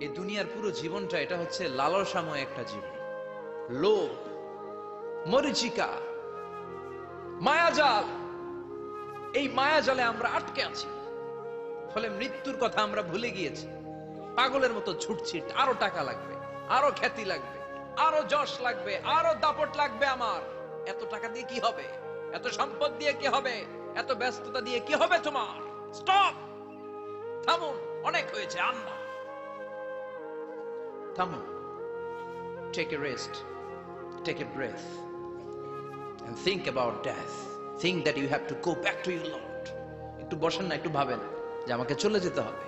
এই দুনিয়ার পুরো জীবনটা এটা হচ্ছে লালসাময় একটা জীবন, লোভ, মরিচিকা, মায়াজাল। এই মায়াজালে আমরা আটকে আছি, ফলে মৃত্যুর কথা আমরা ভুলে গিয়েছি। পাগলের মতো ছুটছি, আরো টাকা লাগবে, আরো খ্যাতি লাগবে, আরো যশ লাগবে, আরো দাপট লাগবে। আমার এত টাকা দিয়ে কি হবে? এত সম্পদ দিয়ে কি হবে? এত ব্যস্ততা দিয়ে কি হবে? তোমার স্টপ, থামুন, অনেক হয়েছে, আন্না, থামুন। Take a rest, take a breath and think about death. Think that you have to go back to your Lord. একটু বসেন না, একটু ভাবেন যে আমাকে চলে যেতে হবে,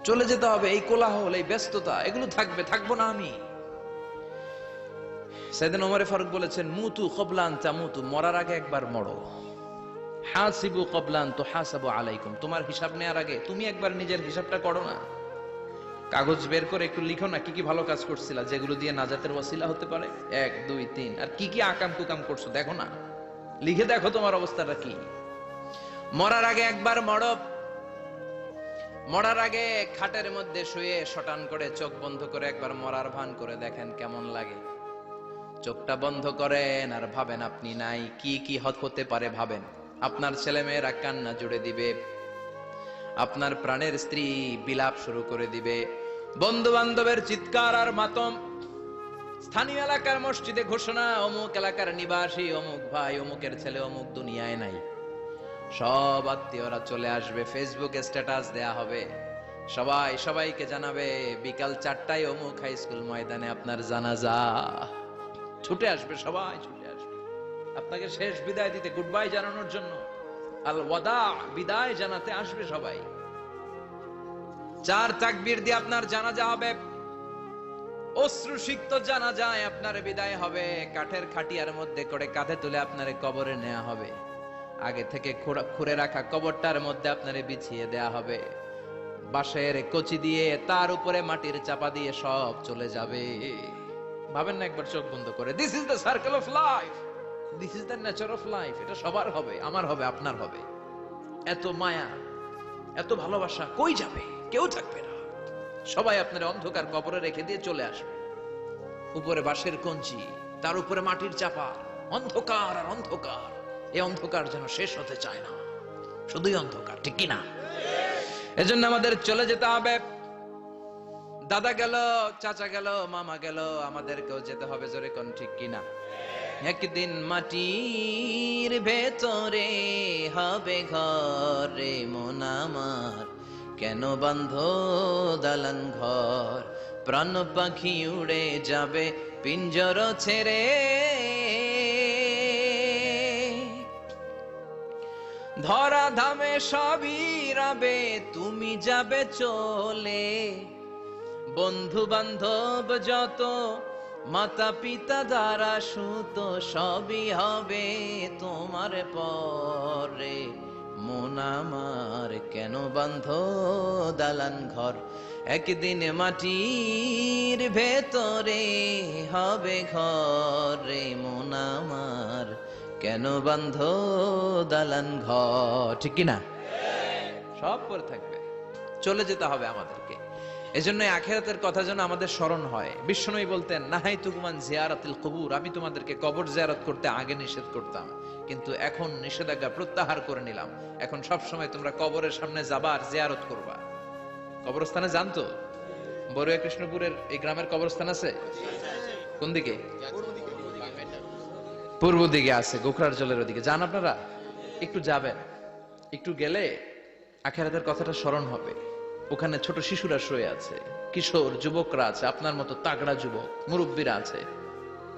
চলে যেতে হবে। এই কোলাহল, এই ব্যস্ততা, এগুলো থাকবে, থাকবো না আমি। সাইয়েদনা ওমর ফারুক বলেছেন, মুতু ক্বাবলা আন তামুতু, মরার আগে একবার মরো। হাসিবু ক্বাবলা আন তুহাসাবু আলাইকুম, তোমার হিসাব নেওয়ার আগে তুমি একবার নিজের হিসাবটা করো না। কাগজ বের করে একটু লিখো না, কি কি ভালো কাজ করছিলা, যেগুলো দিয়ে নাজাতের ওয়াসিলা হতে পারে। 1 2 3, আর কি কি আকাম কুকাম করছো দেখো না, লিখে দেখো তোমার অবস্থাটা কি। মরার আগে একবার মরো। মরার আগে খাটের মধ্যে শুয়ে শটান করে চোখ বন্ধ করে একবার মরার ভান করে দেখেন কেমন লাগে। চোখটা বন্ধ করেন আর ভাবেন আপনি নাই, কি কি হতে পারে ভাবেন। আপনার ছেলে মেয়েরা কান্না জুড়ে দিবে, আপনার প্রাণের স্ত্রী বিলাপ শুরু করে দিবে, বন্ধু বান্ধবের চিৎকার আর মাতম, স্থানীয় এলাকার মসজিদে ঘোষণা, অমুক এলাকার নিবাসী অমুক ভাই অমুকের ছেলে অমুক দুনিয়ায় নাই। সব আত্মীয়রা চলে আসবে, ফেসবুকে স্ট্যাটাস দেয়া হবে, সবাই সবাইকে জানাবে বিকাল 4টায় অমুক হাই স্কুল ময়দানে আপনার জানাজা। ছুটে আসবে, সবাই ছুটে আসবে আপনাকে শেষ বিদায় দিতে, গুড বাই জানানোর জন্য, আল ওয়াদা, বিদায় জানাতে আসবে সবাই। 4 তাকবীর দিয়ে আপনার জানাজা হবে, অশ্রুসিক্ত জানাজায় আপনার বিদায় হবে। কাঠের খাটিয়ার মধ্যে করে কাঁধে তুলে আপনারে কবরে নেওয়া হবে, আগে থেকে খুঁড়ে রাখা কবরটার মধ্যে আপনারে বিছিয়ে দেয়া হবে, বাঁশের কচি দিয়ে তার উপরে মাটির চাপা দিয়ে সব চলে যাবে। ভাবেন না একবার চোখ বন্ধ করে, this is the circle of life, this is the nature of life. এটা সবার হবে, আমার হবে, আপনার হবে। এত মায়া, এত ভালোবাসা কই যাবে? কেউ থাকবে না, সবাই আপনার অন্ধকার কবরে রেখে দিয়ে চলে আসবে। উপরে বাঁশের কঞ্চি, তার উপরে মাটির চাপা, অন্ধকার আর অন্ধকার। এই অন্ধকার যেন শেষ হতে চায় না, শুধুই অন্ধকার, ঠিক কিনা? এজন্য আমাদের চলে যেতে হবে। দাদা গেল, চাচা গেল, মামা গেল, আমাদেরকেও যেতে হবে, জোরে কোন ঠিক কিনা? একদিন মাটির ভেতরে হবে ঘর রে মন আমার, কেন বান্ধ দালান ঘর, প্রাণ পাখি উড়ে যাবে পিঞ্জর ছেড়ে, ধরা ধামে সবই রবে, তুমি যাবে চলে, বন্ধু বান্ধব যত, মাতা পিতা দ্বারা সুত, সবই হবে তোমার পরে মন আমার, কেন বান্ধ দালান ঘর, একদিন মাটির ভেতরে হবে ঘর রে মন আমার, কেন বান্ধ দালান ঘর, ঠিক কিনা? সব পরে থাকবে, চলে যেতে হবে আমাদেরকে। এজন্য আখিরাতের কথা যেন আমাদের স্মরণ হয়। বিশ্বনবী বলতেন, নাহাইতুকুম আন জিয়ারাতিল কুবুর, আমি তোমাদেরকে কবর জিয়ারত করতে আগে নিষেধ করতাম, কিন্তু এখন নিষেধাজ্ঞা প্রত্যাহার করে নিলাম। এখন সব সময় তোমরা কবরের সামনে যাবা আর জিয়ারত করবা। কবরস্থানে জানতো বড়ুয়া কৃষ্ণপুরের এই গ্রামের কবরস্থান আছে কোন দিকে? পূর্ব দিকে আছে, গোখরার জলের ওদিকে। যান আপনারা, একটু যাবেন, একটু গেলে আখিরাতের কথাটা স্মরণ হবে। ওখানে ছোট শিশুরা শুয়ে আছে, কিশোর যুবকরা আছে, আপনার মতো তাগড়া যুবক, মুরব্বীরা আছে।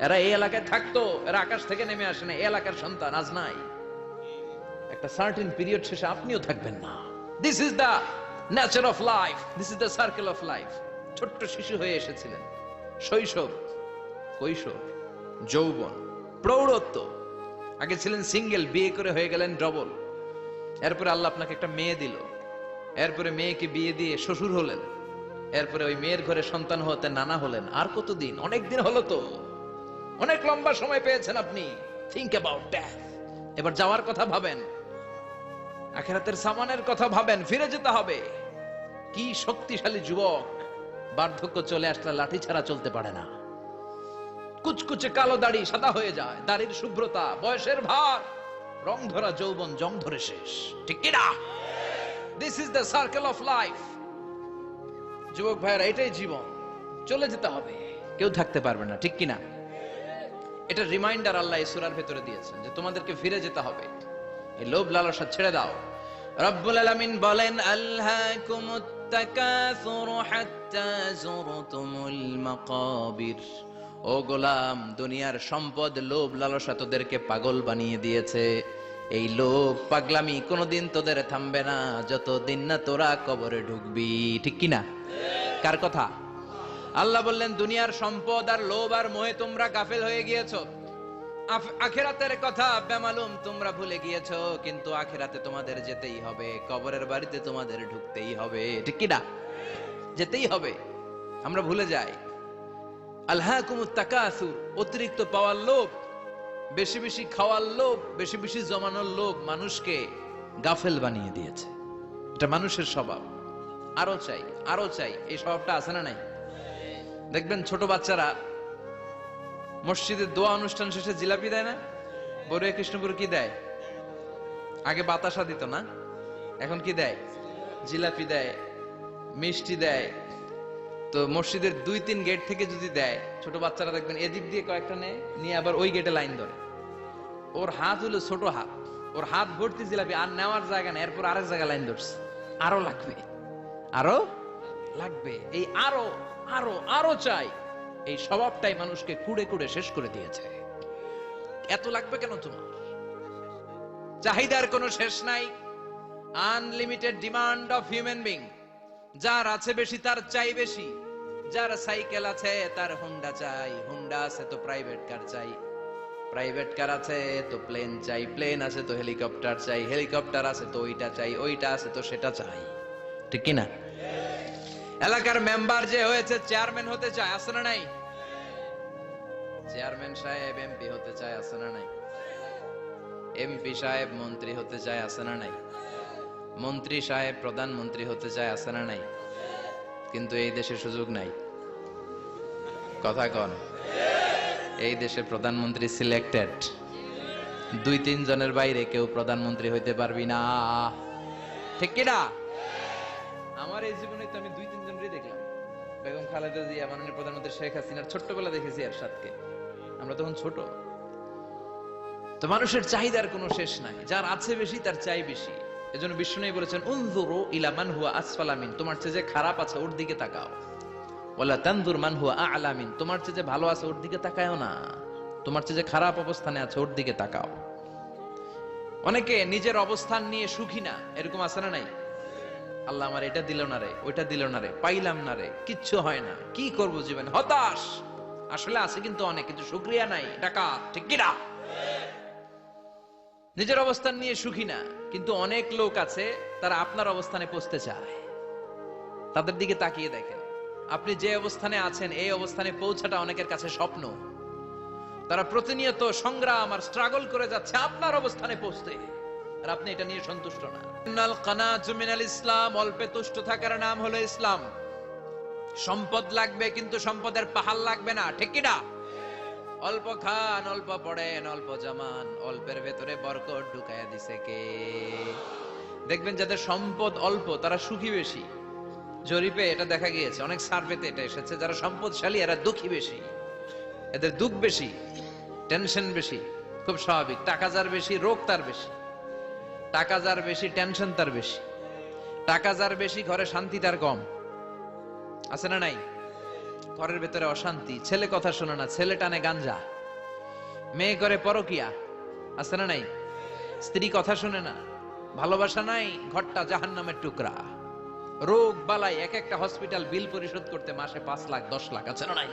এরা এই এলাকায় থাকতো, এরা আকাশ থেকে নেমে আসে না, এই এলাকার সন্তান আজ নাই। একটা সার্টেন পিরিয়ড শেষে আপনিও থাকবেন না। This is the nature of life, this is the circle of life. ছোট্ট শিশু হয়ে এসেছিলেন, শৈশব, কৈশোর, যৌবন, প্রৌঢ়ত্ব, আগে ছিলেন সিঙ্গেল, বিয়ে করে হয়ে গেলেন ডবল, এরপরে আল্লাহ আপনাকে একটা মেয়ে দিল, এরপরে মেয়েকে বিয়ে দিয়ে শ্বশুর হলেন, এরপরে ওই মেয়ের ঘরে সন্তান হতে নানা হলেন। আর কতদিন? অনেক দিন হলো তো, অনেক লম্বা সময় পেয়েছেন আপনি। Think about death. এবার যাওয়ার কথা ভাবেন, আখিরাতের সামানের কথা ভাবেন, ফিরে যেতে হবে। কি শক্তিশালী যুবক, বার্ধক্য চলে আসলে লাঠি ছাড়া চলতে পারে না। কুচকুচে কালো দাড়ি সাদা হয়ে যায়, দাড়ির শুভ্রতা, বয়সের ভার, রং ধরা যৌবন জং ধরে শেষ। ঠিক কি না? This is the circle of life. যুবক ভাইরা, এটাই জীবন, চলে যেতে হবে, কেউ থাকতে পারবে না। ঠিক কি না? এটা রিমাইন্ডার আল্লাহ এই সূরার ভেতরে দিয়েছেন যে তোমাদেরকে ফিরে যেতে হবে, এই লোভ লালসা ছেড়ে দাও। রব্বুল আলামিন বলেন, আলহাকুমুত তাকাসুরু হাত্তা যুরতুমুল মাকাবির। ও গোলাম, দুনিয়ার সম্পদ, লোভ লালসা তোদেরকে পাগল বানিয়ে দিয়েছে। এই লোভ পাগলামি কোনোদিন তোদের থামবে না যতদিন না তোরা কবরে ঢুকবি। ঠিক কি না? কার কথা? আল্লাহ বললেন, দুনিয়ার সম্পদ আর লোভ আর মোহে তোমরা গাফেল হয়ে গিয়েছো। আখিরাতের কথা বেমালুম তোমরা ভুলে গিয়েছো, কিন্তু আখিরাতে তোমাদের যেতেই হবে, কবরের বাড়িতে তোমাদের ঢুকতেই হবে। ঠিক কি না? যেতেই হবে, আমরা ভুলে যাই। আলহাকুমুত তাকাসুর, অতিরিক্ত পাওয়ার লোভ, বেশি বেশি খাওয়ার লোভ, বেশি বেশি জমানোর লোভ মানুষকে গাফেল বানিয়ে দিয়েছে। এটা মানুষের স্বভাব, আরো চাই আরো চাই, এই স্বভাবটা আছে না নাই? দেখবেন ছোট বাচ্চারা মসজিদের দোয়া অনুষ্ঠান শেষে জিলাপি দেয় না? বড়ুয়া কৃষ্ণপুর কি দেয়? আগে বাতাসা দিত না, এখন কি দেয়? জিলাপি দেয়, মিষ্টি দেয়। তো মসজিদের 2-3 গেট থেকে যদি দেয়, ছোট বাচ্চারা দেখবেন এদিক দিয়ে কয়েকটা নিয়ে আবার ওই গেটে লাইন ধরে। ওর হাত হলো ছোট হাত, ওর হাত ভর্তি জিলাপি, আর নেওয়ার জায়গা নেই, এরপর আরেক জায়গায় লাইন ধরছে, আরো লাগবে আরো লাগবে, এই আরো আরো আরো চাই। এই স্বভাবটাই মানুষকে কুড়ে কুড়ে শেষ করে দিয়েছে। এত লাগবে কেন তোমার? চাহিদার কোনো শেষ নাই। Unlimited demand of human being. যার আছে বেশি তার চাই বেশি। যার সাইকেল আছে তার হুন্ডা চাই, হুন্ডা আছে তো প্রাইভেট কার চাই, প্রাইভেট কার আছে তো প্লেন চাই, প্লেন আছে তো হেলিকপ্টার চাই, হেলিকপ্টার আছে তো ওইটা চাই, ওইটা আছে তো সেটা চাই। ঠিক কি না? এলাকার মেম্বার যে হয়েছে চেয়ারম্যান হতে চায়, আছে না নাই? চেয়ারম্যান সাহেব এমপি হতে চায়, আছে না নাই? এমপি সাহেব মন্ত্রী হতে চায়, আছে না নাই? মন্ত্রী সাহেব প্রধানমন্ত্রী হতে চায়, আছে না নাই? কিন্তু এই দেশে সুযোগ নাই। কথা কন, এই দেশে প্রধানমন্ত্রী সিলেক্টেড। 2-3 জনের বাইরে কেউ প্রধানমন্ত্রী হইতে পারবি না। ঠিক কি না? আমার এই জীবনে তো আমি 2-3 জনই দেখলাম। বেগম খালেদা জিয়া, মাননীয় প্রধানমন্ত্রী শেখ হাসিনার ছোট্টবেলা দেখেছি এরশাদকে, আমরা তখন ছোট। তো মানুষের চাহিদার কোনো শেষ নাই, যার আছে বেশি তার চাই বেশি। এজন্য বিষ্ণু বলেছেন, উনজুরু ইলা মান হুয়া আসফালা মিন, তোমার চেয়ে যে খারাপ আছে ওর দিকে তাকাও। ওয়ালা তানজুর মান হুয়া আ'লা মিন, তোমার চেয়ে যে ভালো আছে ওর দিকে তাকায়ও না, তোমার চেয়ে যে খারাপ অবস্থানে আছে ওর দিকে তাকাও। অনেকে নিজের অবস্থান নিয়ে সুখী না, এরকম আছে না নাই? আল্লাহ আমার এটা দিল না রে, ওইটা দিল না রে, পাইলাম না রে, কিচ্ছু হয় না, কি করব জীবনে, হতাশ। আসলে আছে কিন্তু অনেক, কিন্তু শুকরিয়া নাই, টাকা। ঠিক কি না? নিজের অবস্থান নিয়ে সুখী না, কিন্তু অনেক লোক আছে তারা আপনার অবস্থানে পৌঁছতে চায়। তাদের দিকে তাকিয়ে দেখেন, আপনি যে অবস্থানে আছেন এই অবস্থানে পৌঁছাটা অনেকের কাছে স্বপ্ন। তারা প্রতিনিয়ত সংগ্রাম আর স্ট্রাগল করে যাচ্ছে আপনার অবস্থানে পৌঁছতে, আর আপনি এটা নিয়ে সন্তুষ্ট না। ইন্নাল কানাতু মিনাল ইসলাম, অল্পে তুষ্ট থাকার নাম হলো ইসলাম। সম্পদ লাগবে কিন্তু সম্পদের পাহাড় লাগবে না। ঠিক কি না? অল্প খান, অল্প পড়েন, অল্প জামান, অল্পের ভেতরে বরকত ঢুকাইয়া দিছে কে? দেখবেন যাদের সম্পদ অল্প তারা সুখী বেশি। জরিপে এটা দেখা গিয়েছে, অনেক সার্ভেতে এটা এসেছে, যারা সম্পদশালী এরা দুঃখী বেশি, এদের দুঃখ বেশি, টেনশন বেশি। খুব স্বাভাবিক, টাকা যার বেশি রোগ তার বেশি, টাকা যার বেশি টেনশন তার বেশি, টাকা যার বেশি ঘরে শান্তি তার কম। আছে না নাই? ঘরের ভেতরে অশান্তি, ছেলে কথা শোনে না, ছেলে টানে গাঞ্জা, মেয়ে করে পরকিয়া। আছে না নাই? স্ত্রী কথা শুনে না, ভালোবাসা নাই, ঘরটা জাহান্নামের টুকরা। রোগ বালাই, এক একটা হসপিটাল বিল পরিশোধ করতে মাসে 5 লাখ 10 লাখ। আছে না নাই?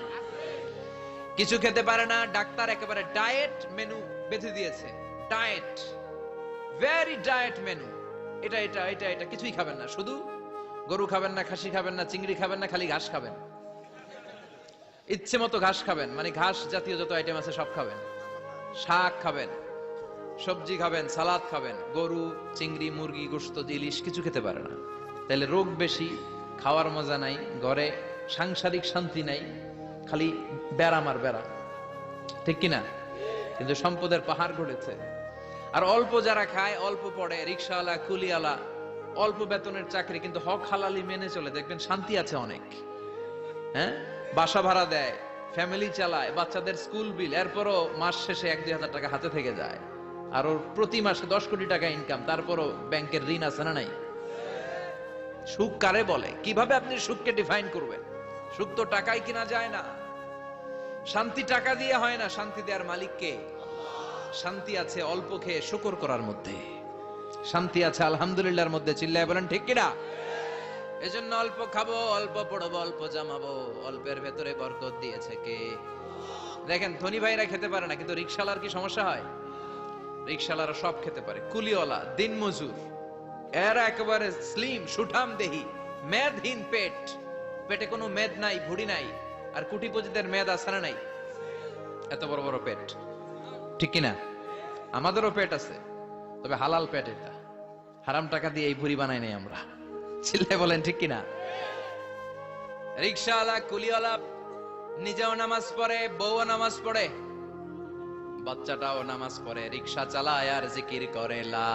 কিছু খেতে পারে না, ডাক্তার একেবারে ডায়েট মেনু বেঁধে দিয়েছে। ডায়েট, ভেরি ডায়েট মেনু, এটা এটা এটা এটা কিছুই খাবেন না, শুধু গরু খাবেন না, খাসি খাবেন না, চিংড়ি খাবেন না, খালি ঘাস খাবেন। ইচ্ছে মতো ঘাস খাবেন, মানে ঘাস জাতীয় যত আইটেম আছে সব খাবেন। শাক খাবেন, সবজি খাবেন, সালাদ খাবেন। গরু, চিংড়ি, মুরগি, গোশত, ইলিশ কিছু খেতে পারে না। তাহলে রোগ বেশি, খাওয়ার মজা নাই, ঘরে সাংসারিক শান্তি নাই, খালি ব্যারাম আর ব্যারাম, ঠিক কিনা? কিন্তু সম্পদের পাহাড় গড়েছে। আর অল্প যারা খায়, অল্প পড়ে, রিক্সাওয়ালা, কুলিওয়ালা, অল্প বেতনের চাকরি, কিন্তু হক হালালি মেনে চলে, দেখবেন শান্তি আছে অনেক। হ্যাঁ, বাসা ভাড়া দেয়, ফ্যামিলি চালায়, বাচ্চাদের স্কুল বিল, এরপরও মাস শেষে 1-2 হাজার টাকা হাতে থেকে যায়। আর ওর প্রতি মাসে 10 কোটি টাকা ইনকাম, তারপরও ব্যাংকের ঋণ আছে না নাই? সুখ কারে বলে? কিভাবে আপনি সুখকে ডিফাইন করবেন? সুখ তো টাকায় কিনা যায় না, শান্তি টাকা দিয়ে হয় না, শান্তি দেওয়ার মালিক কে? শান্তি আছে অল্প খেয়ে শুকর করার মধ্যে, শান্তি আছে আলহামদুলিল্লাহর মধ্যে। চিল্লায় বলেন ঠিক কিনা? এজন্য অল্প খাবো, অল্প পড়বো, অল্প জামাবো, অল্পের ভেতরে বরকত দিয়েছে কে? দেখেন, ধনী ভাইরা খেতে পারে না, কিন্তু রিকশালার কি সমস্যা হয়? রিকশালারা সব খেতে পারে, কুলিওয়ালা, দিন মজুর, এরা একেবারে স্লিম সুঠাম দেহি, মেদহীন পেট, পেটে কোনো মেদ নাই, ভুড়ি নাই। আর কুটিপতিদের মেদ আছে না নাই? এত বড় বড় পেট, ঠিক কিনা? আমাদেরও পেট আছে, তবে হালাল পেট, এটা হারাম টাকা দিয়ে এই ভুড়ি বানাই নাই আমরা। চিল্লায় বলেন ঠিক কিনা? রিকশাওয়ালা, কুলিওয়ালা নিজেও নামাজ পড়ে, বউও নামাজ পড়ে, বাচ্চাটাও নামাজ পড়ে, রিকশা চালায় আর জিকির করে লা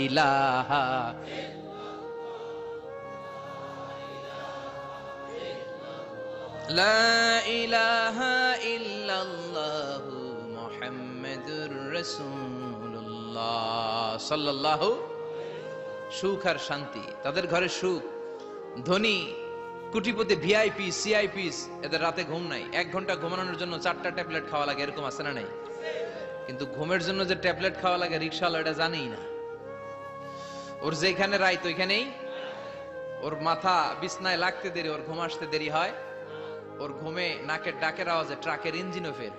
ইলাহা। লা ইলাহা ইল্লাল্লাহু মুহাম্মাদুর রাসূলুল্লাহ সাল্লাল্লাহু। সুখ আর শান্তি, তাদের ঘরে সুখ। ধনী, কোটিপতি, ভিআইপি, সিআইপিস, এদের রাতে ঘুম নাই, 1 ঘন্টা ঘুমানোর জন্য 4টা ট্যাবলেট খাওয়া লাগে, এরকম আছে না নাই? কিন্তু ঘুমের জন্য যে ট্যাবলেট খাওয়া লাগে, রিকশাওয়ালা এটা জানেই না। ওর যেখানে রাইত ওইখানেই, ওর মাথা বিছনায় লাগতে দেরি, ওর ঘুম আসতে দেরি হয়, ওর ঘুমে নাকের ডাকের আওয়াজে ট্রাকের ইঞ্জিনও ফেল।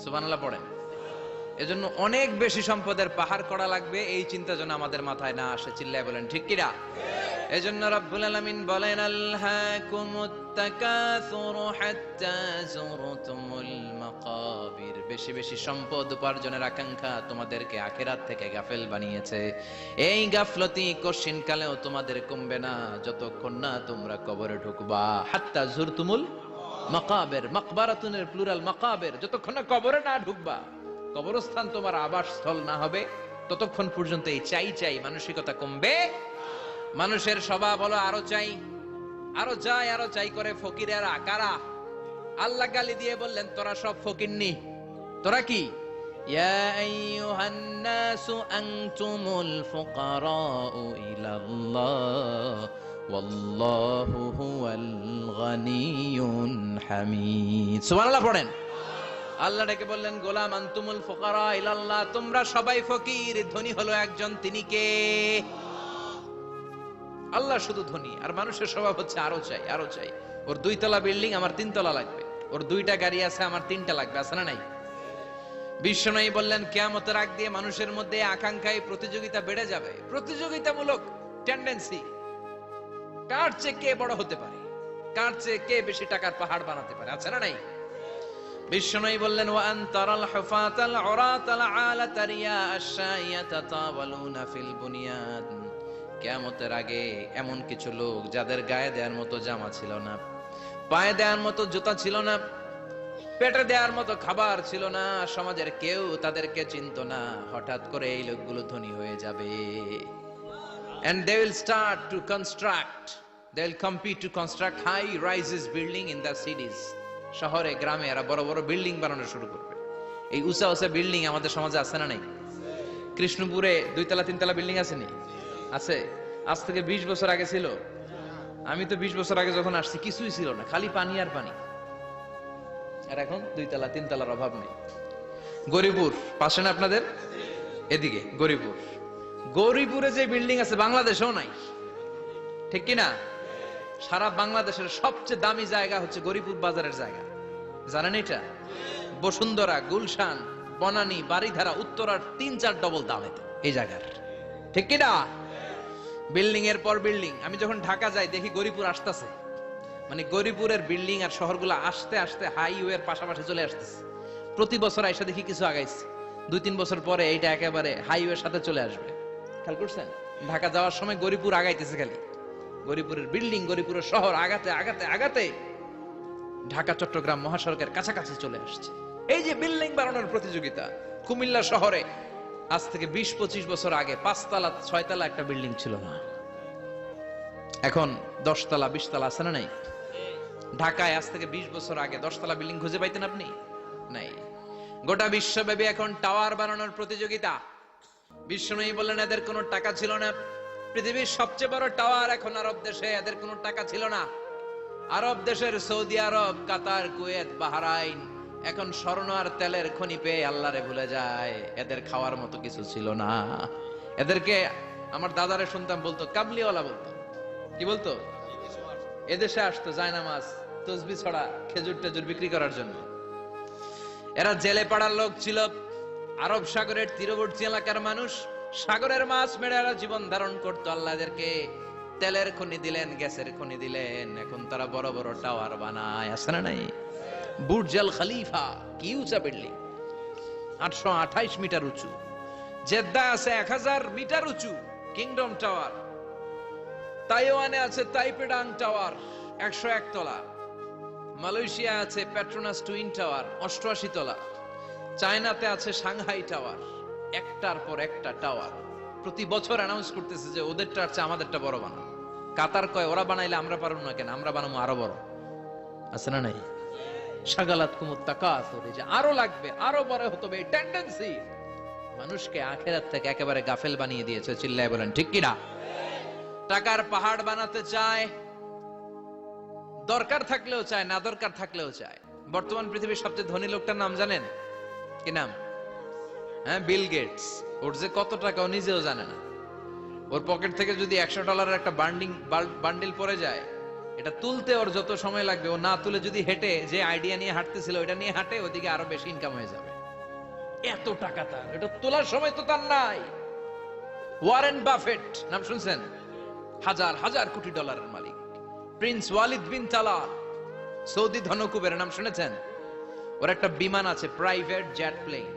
সুবহানাল্লাহ পড়েন। এজন্য অনেক বেশি সম্পদের পাহাড় করা লাগবে, এই চিন্তা যেন আমাদের মাথায় না আসে। চিল্লায় বলেন ঠিক কিনা? এজন্য রব্বুল আলামিন বলেন, আলহাকুমুত তাকাসুরু হাত্তা যুরতুমুল মাকাবির। বেশি বেশি সম্পদ উপার্জনের আকাঙ্ক্ষা তোমাদেরকে আখিরাত থেকে গাফেল বানিয়েছে। এই গাফলতি কশিন কালেও তোমাদের কমবে না যতক্ষণ না তোমরা কবরে ঢুকবা। হাত্তা যুরতুমুল মাকাবির, মাকবারাতুনের প্লুরাল মাকাবির, যতক্ষণ না কবরে না ঢুকবা, কবরস্থান তোমার আবাসস্থল না হবে, ততক্ষণ পর্যন্ত এই চাই চাই মানসিকতা কমবে। মানুষের স্বভাব হলো আরো চাই, আরো চাই, আরো চাই করে। ফকিরের আকারা আল্লাহ গালি দিয়ে বললেন, তোরা সব ফকিরনি, তোরা কি? ইয়া আইয়ুহান নাসু আনতুমুল ফুকারাউ ইলাল্লাহ ওয়াল্লাহু হুয়াল গানিয়ুল হামিদ। সুবহানাল্লাহ পড়েন। আল্লাহ ডেকে বললেন, গোলাম আনতুমুল ফুকারা ইলাল্লাহ, তোমরা সবাই ফকির, ধনী হলো একজন, তিনি কে? আল্লাহ শুধু ধনী। আর মানুষের স্বভাব হচ্ছে আরো চাই, আরো চাই। ওর 2 তলা বিল্ডিং, আমার 3 তলা লাগবে, ওর 2টা গাড়ি আছে, আমার 3টা লাগবে, আছে না নাই? বিশ্বনবী বললেন, কিয়ামতের আগ দিয়ে মানুষের মধ্যে আকাঙ্ক্ষায় প্রতিযোগিতা বেড়ে যাবে, প্রতিযোগিতামূলক টেন্ডেন্সি। কার চেয়ে কে বড় হতে পারে, কার চেয়ে কে বেশি টাকার পাহাড় বানাতে পারে, আছে না নাই? বিশ্বনবী বললেন, ওয়া আনতারাল হুফাতাল উরাতাল আলাতা রিয়া আশ-শাইয়াতা তাওয়ালুনা ফিল বুনিয়ান। কিয়ামতের আগে এমন কিছু লোক, যাদের গায়ে দেওয়ার মতো জামা ছিল না, পায়ে দেওয়ার মতো জুতা ছিল না, পেটে দেওয়ার মতো খাবার ছিল না, সমাজের কেউ তাদেরকে চিনতো না, হঠাৎ করে এই লোকগুলো ধনী হয়ে যাবে। And they will start to construct, they will compete to construct high rises building in the cities. শহরে গ্রামে এরা বড় বড় বিল্ডিং বানানো শুরু করবে। এই উঁচা উঁচা বিল্ডিং আমাদের সমাজে আছে না নাই? কৃষ্ণপুরে 2 তলা 3 তলা বিল্ডিং আছে নি? আছে। আজ থেকে 20 বছর আগে ছিল? আমি তো 20 বছর আগে যখন আসছি কিছুই ছিল না, খালি পানি আর পানি। আর এখন 2 তলা 3 তলার অভাব নেই। গরিপুর পাশে না আপনাদের? এদিকে গরিপুর, গরিপুরে যে বিল্ডিং আছে বাংলাদেশেও নাই, ঠিক কিনা? সারা বাংলাদেশের সবচেয়ে দামি জায়গা হচ্ছে গরিপুর বাজারের জায়গা, জানেন এটা? বসুন্ধরা, গুলশান, বনানী, বাড়িধারা, উত্তরার 3-4 ডবল দাম এই জায়গার, ঠিক কিনা? বিল্ডিং এর পর বিল্ডিং। আমি যখন ঢাকা যাই দেখি গরিপুর আসতেছে, মানে গরিপুরের বিল্ডিং আর শহরগুলো আস্তে আস্তে হাইওয়ের পাশাপাশি চলে আসতেছে। প্রতি বছর আইসা দেখি কিছু আগাইছে, 2-3 বছর পরে এইটা একেবারে হাইওয়ের সাথে চলে আসবে। খেয়াল করছেন? ঢাকা যাওয়ার সময় গরিপুর আগাইতেছে খালি, গরিপুরের বিল্ডিং, গরিপুরের শহর আগাতে আগাতে আগাতে ঢাকা চট্টগ্রাম মহাসড়কের কাছাকাছি চলে আসছে। এই যে বিল্ডিং বানানোর প্রতিযোগিতা, কুমিল্লা শহরে আজ থেকে 20-25 বছর আগে 5 তলা 6 তলা একটা বিল্ডিং ছিল না, এখন 10 তলা 20 তলা আছে না নাই? ঢাকায় আজ থেকে 20 বছর আগে 10 তলা বিল্ডিং খুঁজে পাইতেন আপনি? নাই। গোটা বিশ্বব্যাপী এখন টাওয়ার বানানোর প্রতিযোগিতা। বিশ্বনবী বললেন এদের কোনো টাকা ছিল না। পৃথিবীর সবচেয়ে বড় টাওয়ার এখন আরব দেশে, এদের কোনো টাকা ছিল না। আরব দেশের সৌদি আরব, কাতার, কুয়েত, বাহরাইন এখন স্বর্ণ আর তেলের খনি পেয়ে আল্লাহরে ভুলে যায়। এদের খাওয়ার মতো কিছু ছিল না। এদেরকে আমার দাদারে শুনতাম বলতো কাবলিওয়ালা বলতো। কি বলতো? এদেশে আসতো জায়নামাজ, তসবিহ ছড়া, খেজুর টেজুর বিক্রি করার জন্য। এরা জেলে পাড়ার লোক ছিল। আরব সাগরের তীরবর্তী এলাকার মানুষ, সাগরের মাছ মেরে এরা জীবন ধারণ করতো। আল্লাহ এদেরকে তেলের খনি দিলেন, গ্যাসের খনি দিলেন। এখন তারা বড় বড় টাওয়ার বানায়, আছে না নাই? বুর্জ আল খলিফা, কি উঁচা বিল্ডিং, 828 মিটার উঁচু। জেদ্দা আছে 1000 মিটার উঁচু কিংডম টাওয়ার। তাইওয়ানে আছে তাইপেডাং টাওয়ার 101 তলা। মালয়েশিয়া আছে পেট্রোনাস টুইন টাওয়ার 88 তলা। চায়নাতে আছে সাংহাই টাওয়ার, একটার পর একটা টাওয়ার। প্রতি বছর অ্যানাউন্স করতেছে যে ওদেরটা আছে আমাদেরটা বড় বানাও। কাতার কয় ওরা বানাইলে আমরা পারবো না কেন, আমরা বানাবো আরো বড়। আছে না নাই? শাগালাত কুমুত তাকাসুর, যে আরো লাগবে, আরো বড় হতে হবে, এই টেন্ডেন্সি মানুষকে আখিরাত থেকে একেবারে গাফেল বানিয়ে দিয়েছে। চিল্লায় বলেন ঠিক কি না? টাকার পাহাড় বানাতে চায়, দরকার থাকলেও চায়, না দরকার থাকলেও চায়। বর্তমান পৃথিবীর সবচেয়ে ধনী লোকটার নাম জানেন? কি নাম? হ্যাঁ, বিল গেটস। ওর যে কত টাকা ও নিজেও জানে না। ওর পকেট থেকে যদি $100 একটা বান্ডিল পড়ে যায়, এটা তুলতে ওর যত সময় লাগবে, ও না তুলে যদি হেঁটে, যে আইডিয়া নিয়ে হাঁটতেছিল ওইটা নিয়ে হাঁটে, ওদিকে আরো বেশি ইনকাম হয়ে যাবে। এত টাকা তার, এটা তোলার সময় তো তার নাই। ওয়ারেন বাফেট নাম শুনছেন? হাজার হাজার কোটি ডলারের মালিক। Prince Walid bin Talal, Saudi ধনকুবের নাম শুনেছেন? ওর একটা বিমান আছে, প্রাইভেট জেট প্লেন।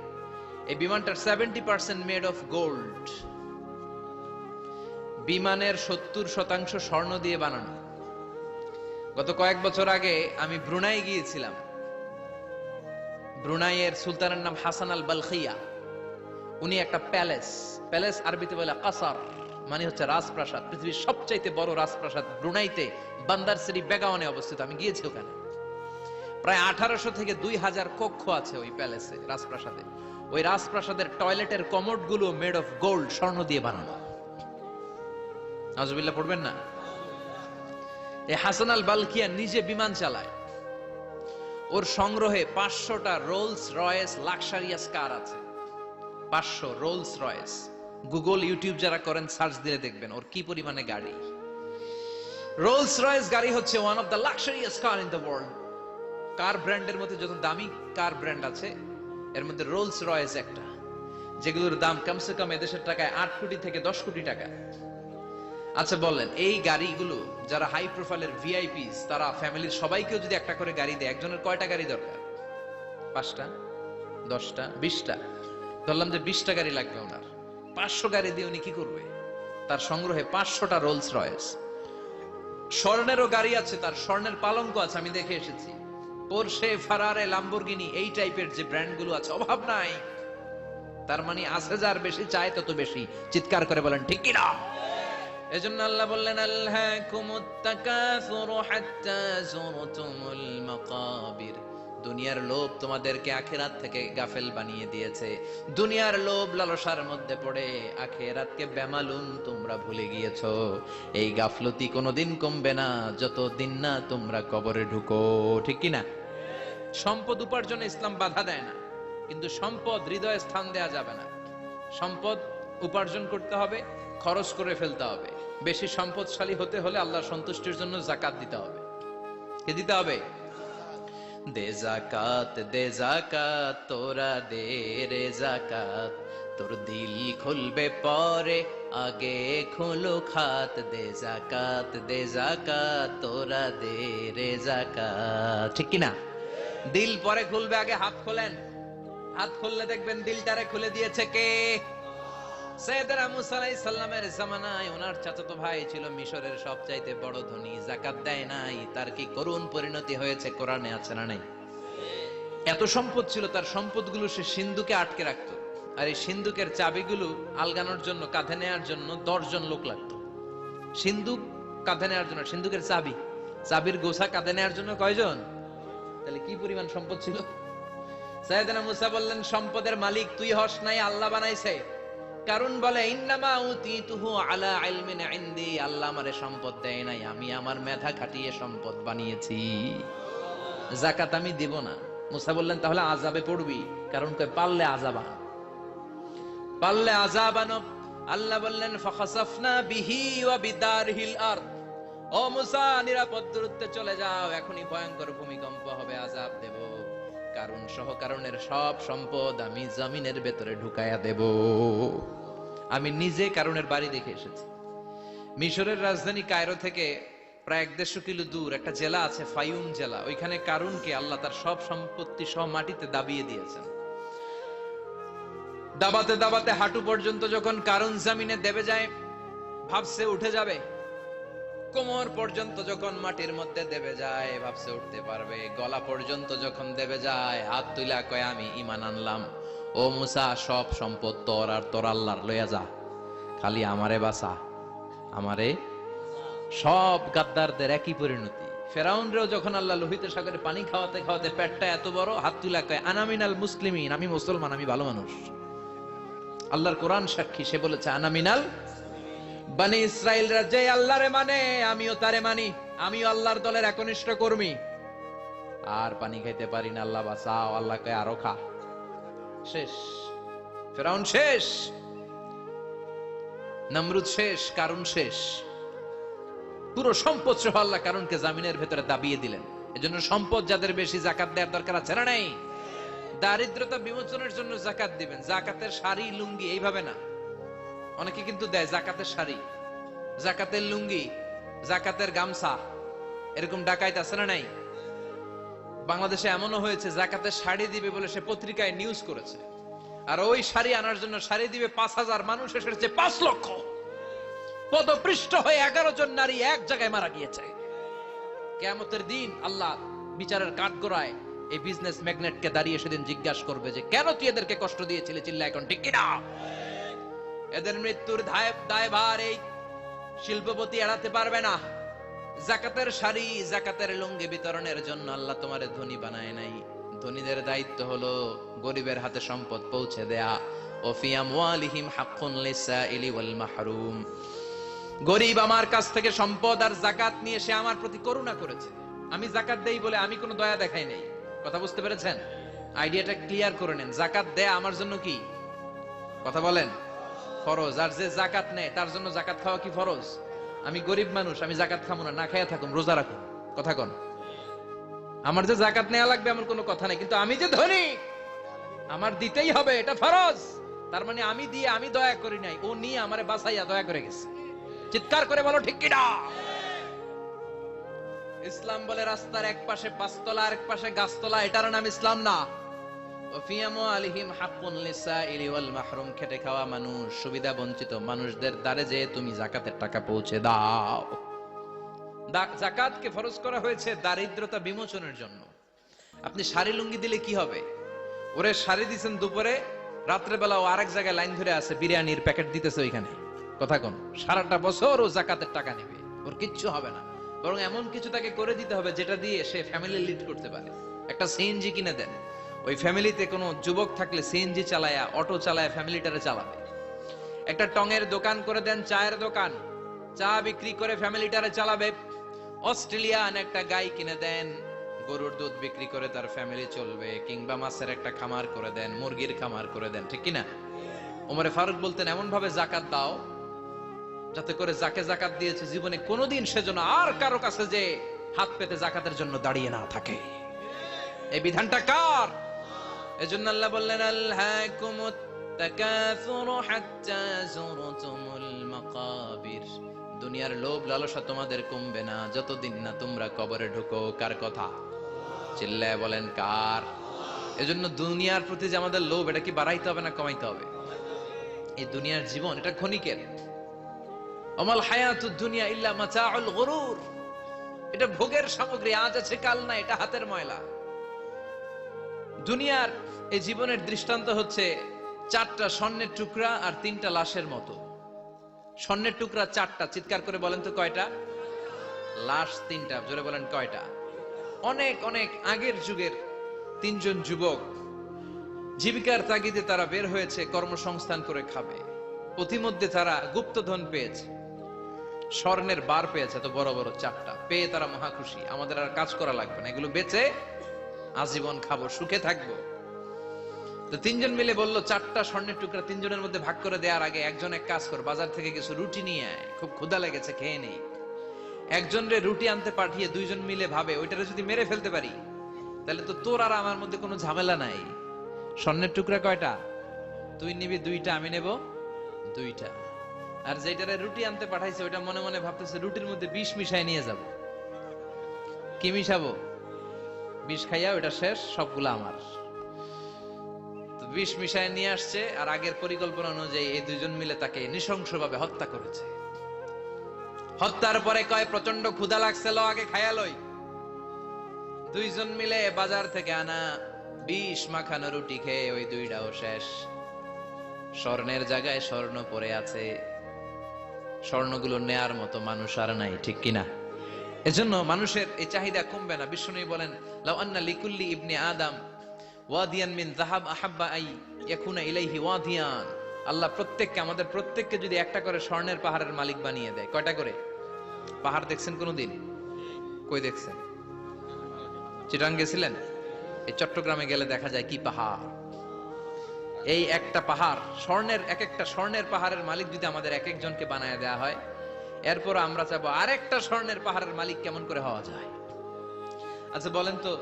এই বিমানটার 70% মেড অফ গোল্ড। বিমানের 70% স্বর্ণ দিয়ে বানানো। গত কয়েক বছর আগে আমি ব্রুনাই গিয়েছিলাম। ব্রুনাইয়ের সুলতানের নাম হাসান আল বালখিয়া। উনি একটা প্যালেস আরবিতে বলে কাসার, মানে হচ্ছে রাজপ্রাসাদ। পৃথিবীর সবচাইতে বড় রাজপ্রাসাদ ব্রুনাইতে বান্দার সিটি বেগাওয়ানে অবস্থিত। আমি গিয়েছি ওখানে। প্রায় 1800 থেকে 2000 কক্ষ আছে ওই প্যালেসে, রাজপ্রাসাদে। ওই রাজপ্রাসাদের টয়লেটের কমোড গুলো মেড অফ গোল্ড, স্বর্ণ দিয়ে বানানো। নাউজুবিল্লাহ পড়বেন না? এই হাসান আল বালখিয়া নিজে বিমান চালায়। ওর সংগ্রহে 500টা রোলস রয়েস লাক্সারিয়াস কার আছে। 500 রোলস রয়েস। গুগল, ইউটিউব যারা করেন সার্চ দিলে দেখবেন ওর কি পরিমাণে গাড়ি। রোলস রয়েস গাড়ি হচ্ছে one of the luxurious car in the world. Car ব্র্যান্ডের মধ্যে যত দামি কার ব্র্যান্ড আছে, এর মধ্যে রোলস রয়েস একটা, যেগুলোর দাম কমসে কম এদেশের টাকায় 8 কোটি থেকে 10 কোটি টাকা। আচ্ছা বলেন, এই গাড়িগুলো যারা হাই প্রোফাইলের ভিআইপিস, তারা ফ্যামিলির সবাইকেও যদি একটা করে গাড়ি দেয়, একজনের কয়টা গাড়ি দরকার? 5টা, 10টা, 20টা। ধরলাম যে 20টা গাড়ি লাগবে ওনার। 500 গাড়ি দিয়ে উনি কি করবে? তার সংগ্রহে 500টা রোলস রয়েস। স্বর্ণেরও গাড়ি আছে তার, স্বর্ণের পালঙ্ক আছে, আমি দেখে এসেছি। পোরশে, ফারারে, লাম্বরগিনি, এই টাইপের যে ব্র্যান্ড গুলো আছে, অভাব নাই। তার মানে আছে, যার বেশি চায় তত বেশি। চিৎকার করে বলেন ঠিক কি না? এজন্য আল্লাহ বললেন আলহাকুমুত তাকাসুরু হাত্তা যুরতুমুল মাকাবির। দুনিয়ার লোভ তোমাদেরকে আখিরাত থেকে গাফেল বানিয়ে দিয়েছে। দুনিয়ার লোভ লালসার মধ্যে পড়ে আখিরাতকে বেমালুম তোমরা ভুলে গিয়েছো। এই গাফলতি কোনোদিন কমবে না যতদিন না তোমরা কবরে ঢুকো। ঠিক কি না? সম্পদ উপার্জনে ইসলাম বাধা দেয় না, কিন্তু সম্পদ হৃদয়ে স্থান দেয়া যাবে না। সম্পদ উপার্জন করতে হবে, খরচ করে ফেলতে হবে। বেশি সম্পদশালী হতে হলে আল্লাহর সন্তুষ্টির জন্য যাকাত দিতে হবে। কে দিতে হবে? দে যাকাত তোরা দে রে যাকাত, তোর দিল খুলবে পরে আগে খোলো খাত। দে যাকাত তোরা দে রে যাকাত। ঠিক কিনা? দিল পরে খুলবে, আগে হাত খোলেন। হাত খুললে দেখবেন দিলটারে খুলে দিয়েছে কে? সাইয়েদনা মুসা আলাইহিস সালামের জামানায় ওনার চাচাতো ভাই ছিল মিশরের সবচাইতে বড় ধনী, যাকাত দেয় নাই, তার কি করুণ পরিণতি হয়েছে কোরআনে আছে না নাই? এত সম্পদ ছিল, তার সম্পদগুলো সে সিন্ধুকে আটকে রাখতো, আর এই সিন্ধুকের চাবিগুলো আলগানোর জন্য, কাঁধে নেওয়ার জন্য 10 জন লোক লাগতো। সিন্ধুক কাঁধে নেওয়ার জন্য, সিন্ধুকের চাবির গোছা কাঁধে নেওয়ার জন্য কয়জন? তাহলে কি পরিমাণ সম্পদ ছিল? সাইয়েদনা মুসা বললেন, সম্পদের মালিক তুই হস নাই, আল্লাহ বানাইছে। কারণ বলে, ইন্নামা উতিতুহু আলা ইলমিন ইনদি, আল্লাহ আমারে সম্পদ দেয় নাই, আমি আমার মেধা খাটিয়ে সম্পদ বানিয়েছি। যাকাত আমি দেব না। মুসা বললেন, তাহলে আযাবে পড়বি। কারণ কয়, পারলে আযাব আনো। আল্লাহ বললেন, ফাখাসাফনা বিহি ওয়া বিদারহিল আরদ, ও মুসা নিরাপদ দূরত্বে চলে যাও, এখনই ভয়ঙ্কর ভূমিকম্প হবে, আযাব দেব। কারণ সহ কারণের সব সম্পদ আমি জমিনের ভেতরে ঢুকায়া দেব। আমি নিজে কারণের বাড়ি দেখে এসেছি। মিশরের রাজধানী কায়রো থেকে প্রায় 150 কিলো দূর একটা জেলা আছে, ফায়ুম জেলা। ওইখানে কারুনকে আল্লাহ তার সব সম্পত্তি সহ মাটিতে দাবিয়ে দিয়েছেন। দাবাতে দাবাতে হাঁটু পর্যন্ত যখন কারুন জমিনে দেবে যায়, ভাবছে উঠে যাবে। কোমর পর্যন্ত যখন মাটির মধ্যে দেবে যায়, ভাবছে উঠতে পারবে। গলা পর্যন্ত যখন দেবে যায়, হাত তুইলা কয়, আমি ঈমান আনলাম। ও মুসা, সব সম্পদ তোর আর তোর আল্লাহর, লইয়া যা, খালি আমারে বাঁচা, আমারে। সব গাদ্দারদের একই পরিণতি। ফেরাউনরেও যখন আল্লাহ লোহিত সাগরে পানি খাওয়াতে খাওয়াতে পেটটা এত বড়, হাত তুইলা কয়, আনা মিনাল মুসলিমিন, আমি মুসলমান, আমি ভালো মানুষ। আল্লাহর কোরআন সাক্ষী, সে বলেছে, আনা মিনাল বনি ইসরাইলরা যে আল্লাহরে মানে, আমিও তারে মানি, আমিও আল্লাহর দলের একনিষ্ঠ কর্মী। আর পানি খাইতে পারি না, আল্লাহ বাঁচাও। আল্লাহ কয়, আরো খা। শেষ, ফেরাউন শেষ, নমরুদ শেষ, কারুন শেষ। পুরো সম্পদ সহ আল্লাহ কারুনকে জামিনের ভেতরে দাবিয়ে দিলেন। এজন্য সম্পদ যাদের বেশি, যাকাত দেওয়ার দরকার আছে না নাই? দারিদ্রতা বিমোচনের জন্য যাকাত দিবেন। যাকাতের শাড়ি লুঙ্গি এইভাবে না, অনেকে কিন্তু দেয় যাকাতের শাড়ি, যাকাতের লুঙ্গি, যাকাতের গামছা, এরকম ডাকাইত আছে না নাই? বাংলাদেশে এমনও হয়েছে, যাকাতের শাড়ি দিবে বলে সে পত্রিকায় নিউজ করেছে, আর ওই শাড়ি আনার জন্য শাড়ি দিবে 5000, মানুষ এসেছে 5 লক্ষ। পদপৃষ্ঠ হয়ে 11 জন নারী এক জায়গায় মারা গিয়েছে। কিয়ামতের দিন আল্লাহ বিচারের কাঠগড়ায় এই বিজনেস ম্যাগনেটকে দাঁড়িয়ে সেদিন জিজ্ঞাসা করবে যে, কেন তুই এদেরকে কষ্ট দিয়েছিলি? চিল্লা এখন ঠিক কিনা? এদের মৃত্যুর দায়ভার এই শিল্পপতি এড়াতে পারবে না। যাকাতের শাড়ি, যাকাতের লুঙ্গি বিতরণের জন্য আল্লাহ তোমারে ধনী বানায় নাই। ধনীদের দায়িত্ব হলো গরিবের হাতে সম্পদ পৌঁছে দেয়া। ও ফি আমওয়ালিহিম হাক্কুন লিসাইলি ওয়াল মাহরুম। গরিব আমার কাছ থেকে সম্পদ আর যাকাত নিয়ে সে আমার প্রতি করুণা করেছে। আমি যাকাত দেই বলে আমি কোনো দয়া দেখাই নাই। কথা বুঝতে পেরেছেন? আইডিয়াটা ক্লিয়ার করে নেন। যাকাত দেয়া আমার জন্য কি? কথা বলেন, ফরজ। আর যে যাকাত নেয় তার জন্য যাকাত খাওয়া কি ফরজ? আমি গরিব মানুষ, আমি যাকাত খাবো না, না খাইয়া থাকুন, রোজা রাখুন। কথা কন। আমার যে যাকাত নেওয়া লাগবে এমন কোনো কথা নেই, কিন্তু আমি যে ধনী, আমার দিতেই হবে, এটা ফরজ। তার মানে আমি দিয়ে আমি দয়া করি নাই, ও নিয়ে আমারে বাঁচাইয়া দয়া করে গেছে। চিৎকার করে বলো ঠিক কিনা? ইসলাম বলে রাস্তার এক পাশে 5 তলা আর এক পাশে গাছতলা, এটার নাম ইসলাম না। খেটে খাওয়া মানুষ, সুবিধা বঞ্চিত মানুষদের দ্বারে যে তুমি যাকাতের টাকা পৌঁছে দাও। যাকাতকে ফরজ করা হয়েছে দারিদ্রতা বিমোচনের জন্য। আপনি শাড়ি লুঙ্গি দিলে কি হবে? ওরে শাড়ি দিচ্ছেন দুপুরে, রাত্রে বেলা ও আরেক জায়গায় লাইন ধরে আছে, বিরিয়ানির প্যাকেট দিতেছে ওইখানে। কথা কোন? সারাটা বছর ও যাকাতের টাকা নেবে, ওর কিচ্ছু হবে না। বরং এমন কিছু তাকে করে দিতে হবে যেটা দিয়ে সে ফ্যামিলি লিড করতে পারে। একটা সিএনজি কিনে দেন, ওই ফ্যামিলিতে কোনো যুবক থাকলে সিএনজি চালায়া, অটো চালায়া ফ্যামিলিটারে চালাবে। একটা টঙের দোকান করে দেন, চায়ের দোকান, চা বিক্রি করে ফ্যামিলিটারে চালাবে। অস্ট্রেলিয়ান একটা গাই কিনে দেন, গরুর দুধ বিক্রি করে তার ফ্যামিলি চলবে। কিংবা মাছের একটা খামার করে দেন, মুরগির খামার করে দেন, ঠিক কিনা? ওমরে ফারুক বলতেন, এমন ভাবে যাকাত দাও যাতে করে যাকে যাকাত দিয়েছে জীবনে কোনোদিন সেজন্য আর কারো কাছে যে হাত পেতে যাকাতের জন্য দাঁড়িয়ে না থাকে। এই বিধানটা কার? এজন্য আল্লাহ বললেন, আলহাকুমুত তাকাসুরু হাত্তা যুরতুমুল মাকাবির। দুনিয়ার লোভ লালসা তোমাদের কমবে না যতদিন না তোমরা কবরে ঢুকো। কার কথা? চিল্লায় বলেন কার? এজন্য দুনিয়ার প্রতি যে আমাদের লোভ, এটা কি বাড়াইতে হবে না কমাইতে হবে? এই দুনিয়ার জীবন এটা ক্ষণিকের। ওমাল হায়াতুদ দুনিয়া ইল্লা মাতাউল গুরুর, এটা ভোগের সামগ্রী, আজ আছে কাল না, এটা হাতের ময়লা। দুনিয়ার এই জীবনের দৃষ্টান্ত হচ্ছে 4টা স্বর্ণের টুকরা আর 3টা লাশের মতো। স্বর্ণের টুকরা 4টা, চিৎকার করে বলেন তো কয়টা? লাশ 3টা, জোরে বলেন কয়টা? অনেক অনেক আগের যুগের 3জন যুবক জীবিকার তাগিদে তারা বের হয়েছে কর্মসংস্থান করে খাবে। প্রতিমধ্যে তারা গুপ্তধন পেয়েছে, স্বর্ণের বার পেয়েছে, তো বড় বড় 4টা পেয়ে তারা মহা খুশি, আমাদের আর কাজ করা লাগবে না, এগুলো বেচে আজীবন খাবো, সুখে থাকবো। তো 3জন মিলে বললো 4টা স্বর্ণের টুকরা 3জনের মধ্যে ভাগ করে দেওয়ার আগে একজন এক কাজ কর, বাজার থেকে কিছু রুটি নিয়ে আয়, খুব ক্ষুধা লেগেছে, খেয়ে নেই। একজন রে রুটি আনতে পাঠিয়ে 2জন মিলে ভাবে ওইটারে যদি মেরে ফেলতে পারি তাহলে তো তোর আর আমার মধ্যে কোনো ঝামেলা নাই। স্বর্ণের টুকরা কয়টা? তুই নিবি 2টা, আমি নেব 2টা। আর যেটারে রুটি আনতে পাঠাইছে ওইটা মনে মনে ভাবতেছে রুটির মধ্যে বিষ মিশাই নিয়ে যাব। কি মিশাবো? বিষ খাইয়া ওইটা শেষ, সবগুলো আমার। তো বিষ মিশাই নিয়ে আসছে, আর আগের পরিকল্পনা অনুযায়ী এই 2জন মিলে তাকে নৃশংসভাবে হত্যা করেছে। হত্যার পরে কয় প্রচন্ড ক্ষুধা লাগছে, লো আগে খাইয়া লই। 2জন মিলে বাজার থেকে আনা বিষ মাখানো রুটি খেয়ে ওই 2টাও শেষ। স্বর্ণের জায়গায় স্বর্ণ পড়ে আছে, স্বর্ণগুলো নেয়ার মতো মানুষ আর নাই, ঠিক কিনা? এজন্য মানুষের এই চাহিদা কমবে না। বিষ্ণু বলেন, লাউ আন্না লিকুল্লি ইবনে আদম ওয়াদিয়ান মিন যাহাব আহাব্বা আই ইয়াকুনা ইলাইহি ওয়াদিয়ান। আল্লাহ প্রত্যেককে, আমাদের প্রত্যেককে যদি একটা করে স্বর্ণের পাহাড়ের মালিক বানিয়ে দেয়। কয়টা করে পাহাড় দেখছেন কোনদিন? কই দেখছেন? চিটাং গেছিলেন? এই চট্টগ্রামে গেলে দেখা যায় কি পাহাড়। এই একটা পাহাড় স্বর্ণের, এক একটা স্বর্ণের পাহাড়ের মালিক যদি আমাদের এক একজনকে বানায় দেওয়া হয়, এরপর আমরা চাবো আরেকটা স্বর্ণের পাহাড়ের মালিক কেমন করে হওয়া যায়। আচ্ছা বলেন তো,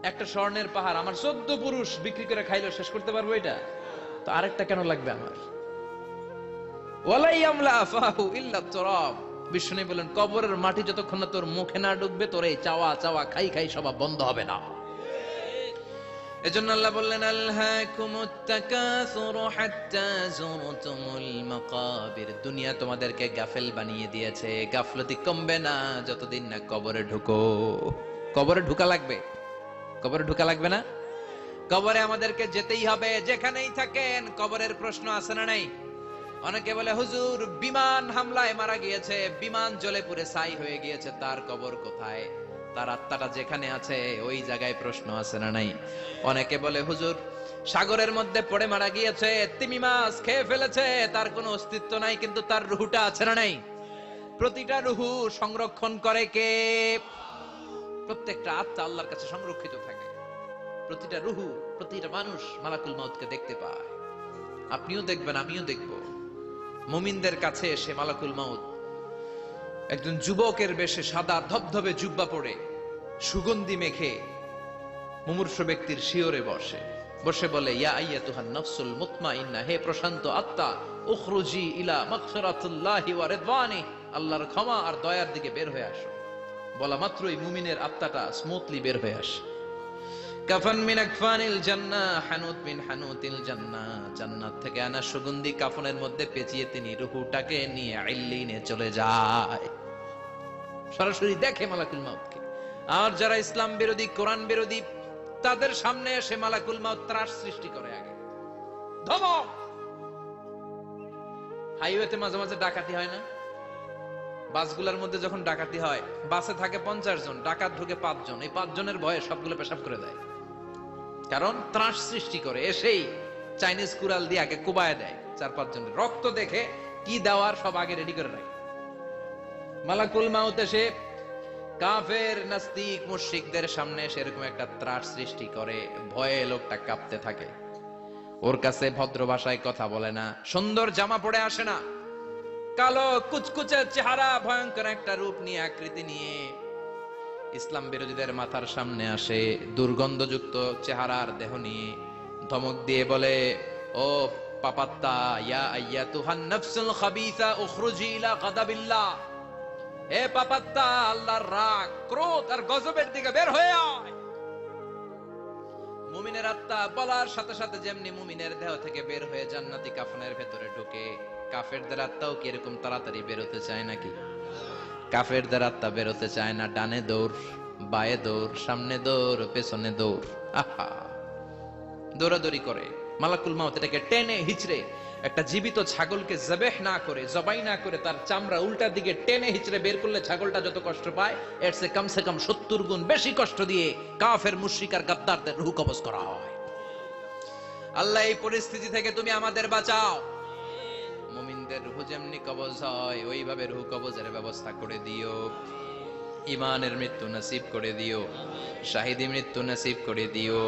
একটা স্বর্ণের পাহাড় আমার 14 পুরুষ বিক্রি করে খাইলো শেষ করতে পারবো এটা? তো আরেকটা কেন লাগবে আমার? ওয়ালাই আমলা আফাহু ইল্লা তুরাব। বিষ্ণু বলেন, কবরের মাটি যতক্ষণ না তোর মুখে না ঢুকবে, তোর এই চাওয়া চাওয়া খাই খাই স্বভাব বন্ধ হবে না। এজন্য আল্লাহ বললেন, আলহাকুমুত তাকাসুরু হাত্তা যুরতুমুল মাকাবির। দুনিয়া তোমাদেরকে গাফেল বানিয়ে দিয়েছে, গাফলতি কমবে না যতদিন না কবরে ঢুকো। কবরে ঢুকা লাগবে, কবরে ঢুকা লাগবে না? কবরে আমাদেরকে যেতেই হবে, যেখানেই থাকেন। কবরের প্রশ্ন আছে না নাই? অনেকে বলে, হুজুর বিমান হামলায় মারা গিয়েছে, বিমান জ্বলে পুড়ে ছাই হয়ে গিয়েছে, তার কবর কোথায়? তার আত্মাটা যেখানে আছে ওই জায়গায় প্রশ্ন আছে না নাই? অনেকে বলে, হুজুর সাগরের মধ্যে পড়ে মারা গিয়েছে, তিমি মাছ খেয়ে ফেলেছে, তার কোনো অস্তিত্ব নাই, কিন্তু তার রুহুটা আছে না নাই? প্রতিটা রুহু সংরক্ষণ করে কে? প্রত্যেকটা আত্মা আল্লাহর কাছে সংরক্ষিত থাকে। প্রতিটা রুহু, প্রতিটা মানুষ মালাকুল মাউতকে দেখতে পায়। আপনিও দেখবেন, আমিও দেখব। মুমিনদের কাছে এসে মালাকুল মাউত একজন যুবকের বেশে সাদা ধবধবে জুব্বা পরে সুগন্ধি মেখে মুমূর্ষু ব্যক্তির শিয়রে বসে বসে বলে, ইয়া আইয়াতুহান নাফসুল মুতমাইন্না, হে প্রশান্ত আত্মা, উখরুজি ইলা মাগফিরাতুল্লাহি ওয়া রিদওয়ানি, আল্লাহর ক্ষমা আর দয়ার দিকে বের হয়ে আসো। বলা মাত্রই মুমিনের আত্মাটা স্মুথলি বের হয়ে আসে। কাফান মিন আকফানিল জান্নাহ, হানুত মিন হানুতিল জান্নাহ, জান্নাত থেকে আনা সুগন্ধি কাফনের মধ্যে পেঁচিয়ে তিনি রূহটাকে নিয়ে ইল্লিনে চলে যায়। সরাসরি দেখে মালাকুল মাউতকে। আর যারা ইসলাম বিরোধী, কোরআন বিরোধী, তাদের সামনে এসে মালাকুল মাউত ত্রাস সৃষ্টি করে। আগে ধমক। হাইওয়েতে মাঝে মাঝে ডাকাতি হয় না? বাসগুলোর মধ্যে যখন ডাকাতি হয়, বাসে থাকে 50 জন, ডাকাত ঢুকে 5 জন, এই 5 জনের ভয়ে সবগুলো পেশাব করে দেয়। কারণ ত্রাস সৃষ্টি করে। এসেই চাইনিজ কুড়াল দিয়ে আগে কুবায় দেয় 4-5 জনের। রক্ত দেখে কি দেওয়ার সব আগে রেডি করে রাখে। মালাকুল মাউত এসে কাফের নাস্তিক মুশরিকদের সামনে সেরকম একটা ত্রাস সৃষ্টি করে, ভয়ে লোকটা কাঁপতে থাকে। ওর কাছে ভদ্র ভাষায় কথা বলে না, সুন্দর জামা পরে আসে না, কালো কুচকুচে চেহারা, ভয়ঙ্কর একটা রূপ নিয়ে, আকৃতি নিয়ে ইসলাম বিরোধীদের মাথার সামনে আসে, দুর্গন্ধযুক্ত চেহারার দেহ নিয়ে ধমক দিয়ে বলে, ও পাপাত্তা, ইয়া আইয়াতুহান নাফসুল খাবিসা উখরুজি ইলা গাদাবিল্লাহ, হে পাপাত্তা, আল্লাহর রাগ, ক্রোধ আর গজবের দিকে বের হয়ে আয়। মুমিনের আত্মা আত্মা বলার সাথে সাথে যেমনি মুমিনের দেহ থেকে বের হয়ে জান্নাতি কাফনের ভেতরে ঢুকে, কাফেরদের আত্মাও কি এরকম তাড়াতাড়ি বেরোতে চায় নাকি? কাফেরদের আত্মা বেরোতে চায় না, ডানে দৌড়, বায়ে দৌড়, সামনে দৌড়, পেছনে দৌড়, আহা দৌড়াদৌড়ি করে। মালাকুল মাউত এটাকে টেনে হিচড়ে, একটা জীবিত ছাগলকে জবেহ না করে, জবাই না করে, তার চামড়া উল্টা দিকে টেনে হিচড়ে বের করলে ছাগলটা যত কষ্ট পায়, এর চেয়ে কমসে কম 70 গুণ বেশি কষ্ট দিয়ে কাফের মুশরিক আর গাদ্দারদের রূহ কবজ করা হয়। আল্লাহ এই পরিস্থিতি থেকে তুমি আমাদের বাঁচাও। মুমিনদের রূহ যেমনি কবজ হয় ওইভাবে রূহ কবজের ব্যবস্থা করে দিও। ইমানের মৃত্যু নসিব করে দিও, শাহিদি মৃত্যু নসিব করে দিও।